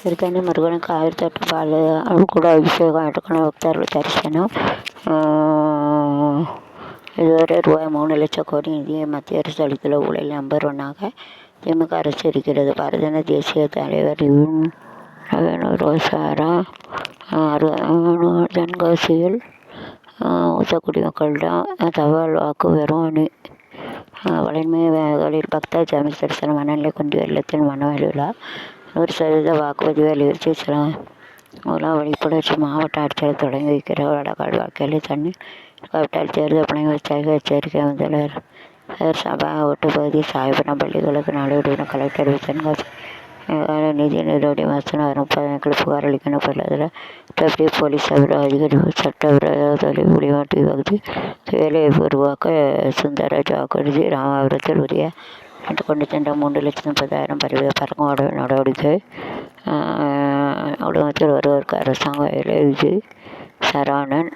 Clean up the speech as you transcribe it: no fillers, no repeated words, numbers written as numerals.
திருத்தணி முருகனுக்கு 1008 பால் அது கூட அபிஷேகம் எடுக்கணும், பக்தர்கள் தரிசனம். இதுவரை ரூபாய் 3,00,000 கோடி நிதியை மத்திய அரசு அளித்துள்ள ஊழல் நம்பர் 1ஆக திமுக அரசு இருக்கிறது. பாரதிய தேசிய தலைவர் ரோசாரா தென்காசியில் மூத்த குடிமக்களிடம் தபால் வாக்கு வெறும் அணி வலிமைகளில் பக்தர் சாமி தரிசனம் மனநிலை குன்றி வெள்ளத்தில் மனவெளி விழா 100% வாக்குப்பதிவு அறிவித்து மூலம் விழிப்புணர்ச்சி மாவட்ட ஆட்சியர் தொடங்கி வைக்கிறார். வடகால் வாக்கில் தண்ணீர் கவிட்டால் தேர்தல் பணி வச்சாக எச்சரிக்கை. முதல்வர் சபா ஒட்டுப்பகுதி சாய்புரம் பள்ளிகளுக்கு நடவடிக்கை கலெக்டர் தென்காசி நிதி நெருக்கடி மாசம் வரும் 30 புகார் அளிக்கணும். பொருளாதார டெப்டி போலீஸ் அதிகாரி சட்டவிரோத தொழில் முடிவாட்டி பகுதி வேலையை உருவாக்க சுந்தரராஜ் வாக்குறுதி. ராமபுரத்தில் உரிய கொண்டு சென்ற 3,30,000 பறக்கும் நடவடிக்கை. குடும்பத்தில் ஒருவருக்கு அரசாங்க வேலை. விஜய் சரவணன்